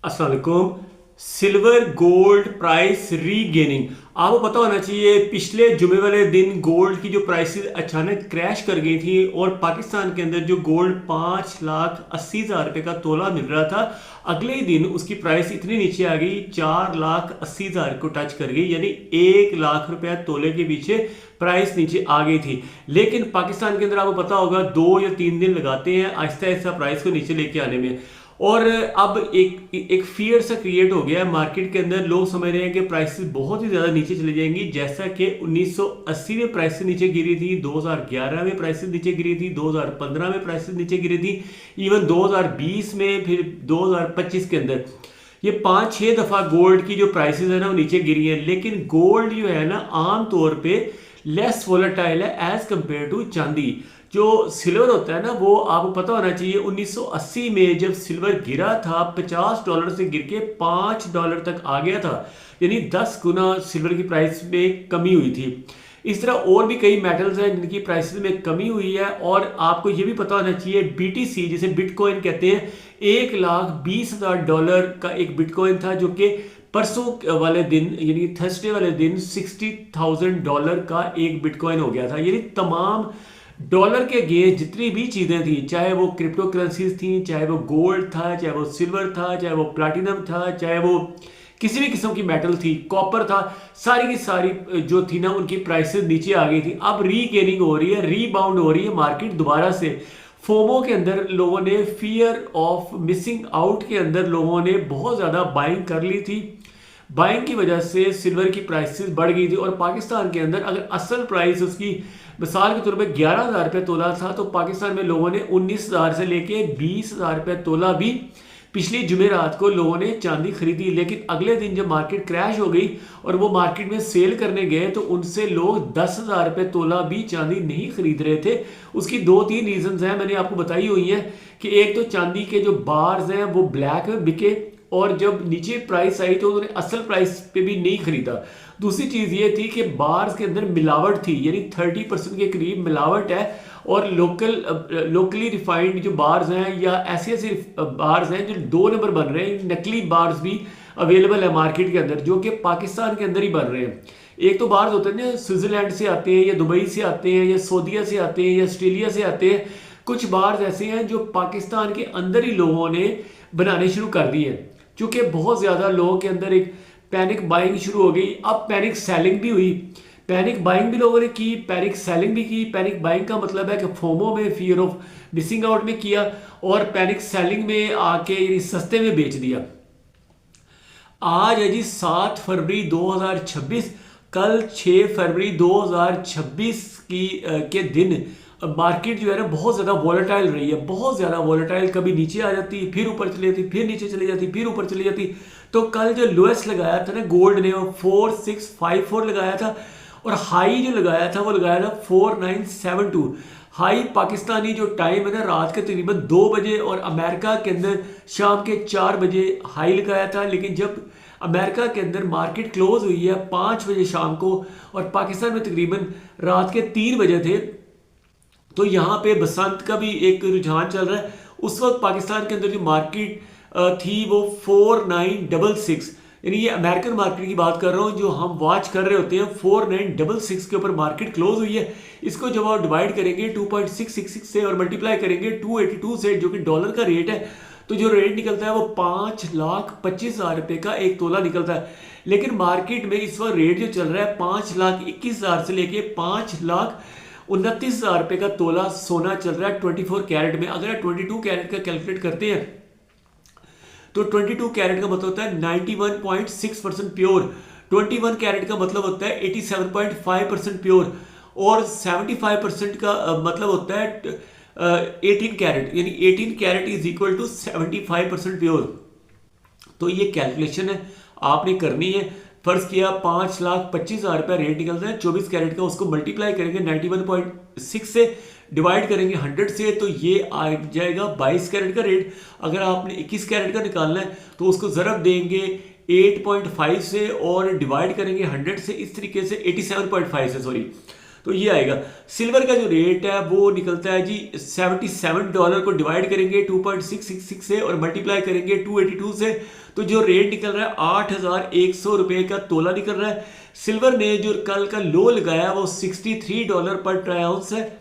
अस्सलाम वालेकुम। Silver gold price regaining, आपको पता होना चाहिए पिछले जुमे वाले दिन गोल्ड की जो प्राइसेस अचानक क्रैश कर गई थी और पाकिस्तान के अंदर जो गोल्ड 5,80,000 रुपये का तोला मिल रहा था, अगले ही दिन उसकी प्राइस इतनी नीचे आ गई 4,80,000 को टच कर गई, यानी 1,00,000 रुपया तोले के पीछे प्राइस नीचे आ गई थी। लेकिन पाकिस्तान के अंदर आपको पता होगा 2 या 3 दिन लगाते हैं आहिस्ता आहिस्ता प्राइस को नीचे लेके आने में। और अब एक फियर सा क्रिएट हो गया है मार्केट के अंदर। लोग समझ रहे हैं कि प्राइसेस बहुत ही ज़्यादा नीचे चली जाएंगी, जैसा कि 1980 में प्राइसेस नीचे गिरी थी, 2011 में प्राइसेस नीचे गिरी थी, 2015 में प्राइसेस नीचे गिरी थी, इवन 2020 में, फिर 2025 के अंदर ये 5-6 दफ़ा गोल्ड की जो प्राइसेस है ना वो नीचे गिरी हैं। लेकिन गोल्ड जो है ना आम तौर पे लेस वोलेटाइल है एज कंपेयर टू चांदी। जो सिल्वर होता है ना वो आपको पता होना चाहिए 1980 में जब सिल्वर गिरा था $50 से गिर के $5 तक आ गया था, यानी 10 गुना सिल्वर की प्राइस में कमी हुई थी। इस तरह और भी कई मेटल्स हैं जिनकी प्राइसेस में कमी हुई है। और आपको ये भी पता होना चाहिए BTC जिसे बिटकॉइन कहते हैं, $1,20,000 का एक बिटकॉइन था जो कि परसों वाले दिन यानी थर्सडे वाले दिन $60,000 का एक बिटकॉइन हो गया था। यानी तमाम डॉलर के अगेंस्ट जितनी भी चीज़ें थी, चाहे वो क्रिप्टो करेंसीज थी, चाहे वो गोल्ड था, चाहे वो सिल्वर था, चाहे वो प्लैटिनम था, चाहे वो किसी भी किस्म की मेटल थी, कॉपर था, सारी की सारी जो थी ना उनकी प्राइसेस नीचे आ गई थी। अब रीगेनिंग हो रही है, रीबाउंड हो रही है मार्केट दोबारा से। फोमो के अंदर लोगों ने, फियर ऑफ मिसिंग आउट के अंदर लोगों ने बहुत ज़्यादा बाइंग कर ली थी। बाइंग की वजह से सिल्वर की प्राइसेस बढ़ गई थी। और पाकिस्तान के अंदर अगर असल प्राइस उसकी मिसाल के तौर पे 11,000 रुपये तोला था, तो पाकिस्तान में लोगों ने 19,000 से लेके 20,000 रुपये तोला भी पिछली जुमेरात को लोगों ने चांदी खरीदी। लेकिन अगले दिन जब मार्केट क्रैश हो गई और वो मार्केट में सेल करने गए तो उनसे लोग 10,000 रुपये तोला भी चांदी नहीं खरीद रहे थे। उसकी 2-3 रीजंस हैं, मैंने आपको बताई हुई हैं कि एक तो चांदी के जो बार्स हैं वो ब्लैक में बिके और जब नीचे प्राइस आई तो उन्होंने असल प्राइस पे भी नहीं खरीदा। दूसरी चीज़ ये थी कि बार्स के अंदर मिलावट थी, यानी 30% के करीब मिलावट है। और लोकली रिफाइंड जो बार्स हैं या ऐसे ऐसे बार्स हैं जो 2 नंबर बन रहे हैं, नकली बार्स भी अवेलेबल है मार्केट के अंदर जो कि पाकिस्तान के अंदर ही बन रहे हैं। एक तो बार्स होते हैं ना स्विट्जरलैंड से आते हैं या दुबई से आते हैं या सऊदीया से आते हैं या ऑस्ट्रेलिया से आते हैं। कुछ बार्स ऐसे हैं जो पाकिस्तान के अंदर ही लोगों ने बनाने शुरू कर दिए हैं। चूँकि बहुत ज़्यादा लोगों के अंदर एक पैनिक बाइंग शुरू हो गई, अब पैनिक सेलिंग भी हुई। पैनिक बाइंग भी लोगों ने की, पैनिक सेलिंग भी की। पैनिक बाइंग का मतलब है कि फोमो में, फियर ऑफ मिसिंग आउट में किया और पैनिक सेलिंग में आके सस्ते में बेच दिया। आज है जी 7 फरवरी 2026, कल 6 फरवरी 2026 के दिन मार्केट जो है ना बहुत ज़्यादा वॉलेटाइल रही है, बहुत ज़्यादा वॉलेटाइल। कभी नीचे आ जाती, फिर ऊपर चली जाती, फिर नीचे चली जाती, फिर ऊपर चली जाती। तो कल जो लोएस्ट लगाया था ना गोल्ड ने वो 4654 लगाया था और हाई जो लगाया था वो लगाया था 4972। हाई पाकिस्तानी जो टाइम है ना रात के तकरीबन 2 बजे और अमेरिका के अंदर शाम के 4 बजे हाई लगाया था। लेकिन जब अमेरिका के अंदर मार्केट क्लोज हुई है 5 बजे शाम को और पाकिस्तान में तकरीबन रात के 3 बजे थे, तो यहाँ पे बसंत का भी एक रुझान चल रहा है। उस वक्त पाकिस्तान के अंदर जो मार्केट थी वो 4966, यानी ये अमेरिकन मार्केट की बात कर रहा हूँ जो हम वॉच कर रहे होते हैं। 4966 के ऊपर मार्केट क्लोज हुई है। इसको जब आप डिवाइड करेंगे 2.666 से और मल्टीप्लाई करेंगे 282 से जो कि डॉलर का रेट है, तो जो रेट निकलता है वो 5,25,000 रुपये का एक तोला निकलता है। लेकिन मार्केट में इस वक्त रेट जो चल रहा है 5,21,000 से लेके 5,29,000 रुपये का तोला सोना चल रहा है 24 कैरेट में। अगर आप 22 कैरेट का कैलकुलेट करते हैं तो 22 कैरेट का मतलब होता है 91.6% प्योर, 21 कैरेट का मतलब होता है 87.5% प्योर और 75% का मतलब होता है 18 कैरेट, यानी 18 carat is equal to 75% pure. तो ये कैलकुलेशन है आपने करनी है। फर्ज किया 5,25,000 रुपया रेट निकलता है 24 कैरेट का, उसको मल्टीप्लाई करेंगे 91.6 से, डिवाइड करेंगे 100 से, तो ये आ जाएगा 22 कैरेट का रेट। अगर आपने 21 कैरेट का निकालना है तो उसको ज़रब देंगे 8.5 से और डिवाइड करेंगे 100 से, इस तरीके से 87.5 से, सॉरी। तो ये आएगा। सिल्वर का जो रेट है वो निकलता है जी $77 को डिवाइड करेंगे 2.666 से और मल्टीप्लाई करेंगे 282 से, तो जो रेट निकल रहा है 8,100 रुपए का तोला निकल रहा है। सिल्वर ने जो कल का लो लगाया वो $63 पर ट्राई आउंस है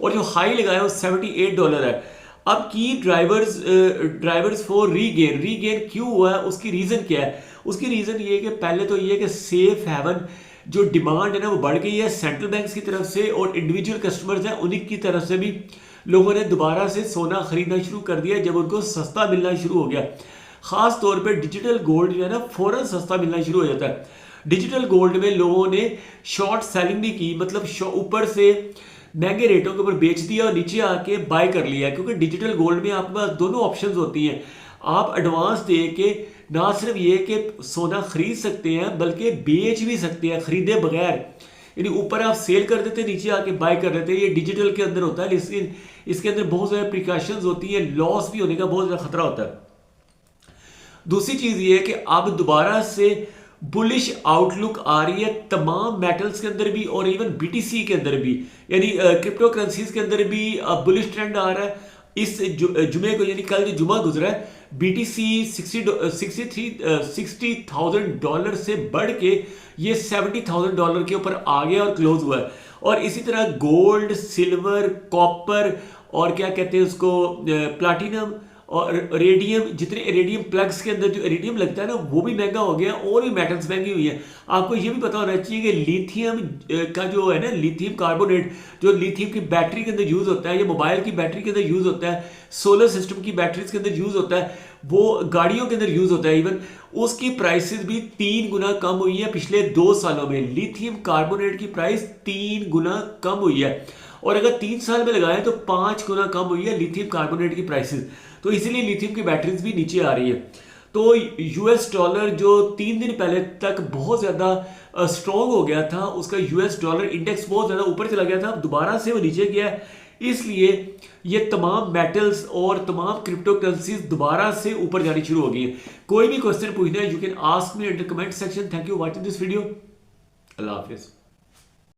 और जो हाई लगाया वो $78 है। अब की ड्राइवर्स फॉर रीगेन क्यों हुआ है, उसकी रीज़न क्या है? उसकी रीज़न ये है कि पहले तो ये है कि सेफ हेवन जो डिमांड है ना वो बढ़ गई है सेंट्रल बैंक्स की तरफ से, और इंडिविजुअल कस्टमर्स हैं उन्हीं की तरफ से भी लोगों ने दोबारा से सोना खरीदना शुरू कर दिया जब उनको सस्ता मिलना शुरू हो गया। ख़ास तौर पे डिजिटल गोल्ड जो है ना फ़ौरन सस्ता मिलना शुरू हो जाता है। डिजिटल गोल्ड में लोगों ने शॉर्ट सेलिंग भी की, मतलब ऊपर से महंगे रेटों के ऊपर बेच दिया और नीचे आके बाय कर लिया, क्योंकि डिजिटल गोल्ड में आपके पास दोनों ऑप्शंस होती हैं। आप एडवांस दे के ना सिर्फ ये कि सोना खरीद सकते हैं बल्कि बेच भी सकते हैं खरीदे बगैर, यानी ऊपर आप सेल कर देते नीचे आके बाय कर लेते हैं। ये डिजिटल के अंदर होता है, लेकिन इसके अंदर बहुत सारे प्रिकॉशंस होती हैं, लॉस भी होने का बहुत ज़्यादा खतरा होता है। दूसरी चीज़ ये है कि अब दोबारा से बुलिश आउटलुक आ रही है तमाम मेटल्स के अंदर भी और इवन बीटीसी के अंदर भी, यानी क्रिप्टो करेंसीज के अंदर भी बुलिश ट्रेंड आ रहा है। इस जुमे को, यानी कल जो जुमा गुजरा है, बीटीसी $60,000 से बढ़ के ये $70,000 के ऊपर आ गया और क्लोज हुआ है। और इसी तरह गोल्ड, सिल्वर, कॉपर और क्या कहते हैं उसको, प्लाटिनम और रेडियम, जितने रेडियम प्लग्स के अंदर जो रेडियम लगता है ना वो भी महंगा हो गया और भी मेटल्स महंगी हुई है। आपको ये भी पता होना चाहिए कि लिथियम का जो है ना, लिथियम कार्बोनेट जो लिथियम की बैटरी के अंदर यूज़ होता है, या मोबाइल की बैटरी के अंदर यूज़ होता है, सोलर सिस्टम की बैटरीज के अंदर यूज़ होता है, वो गाड़ियों के अंदर यूज़ होता है, इवन उसकी प्राइसेस भी 3 गुना कम हुई है पिछले 2 सालों में। लिथियम कार्बोनेट की प्राइस 3 गुना कम हुई है, और अगर 3 साल में लगाएं तो 5 गुना कम हुई है लिथियम कार्बोनेट की प्राइसेस। तो इसीलिए लिथियम की बैटरीज भी नीचे आ रही है। तो यूएस डॉलर जो 3 दिन पहले तक बहुत ज़्यादा स्ट्रॉन्ग हो गया था, उसका यूएस डॉलर इंडेक्स बहुत ज़्यादा ऊपर चला गया था, दोबारा से वो नीचे गया है। इसलिए ये तमाम मेटल्स और तमाम क्रिप्टो करेंसीज दोबारा से ऊपर जानी शुरू हो गई है। कोई भी क्वेश्चन पूछना है, you can ask me under comment section. Thank you watching this video. अल्लाह हाफिज़।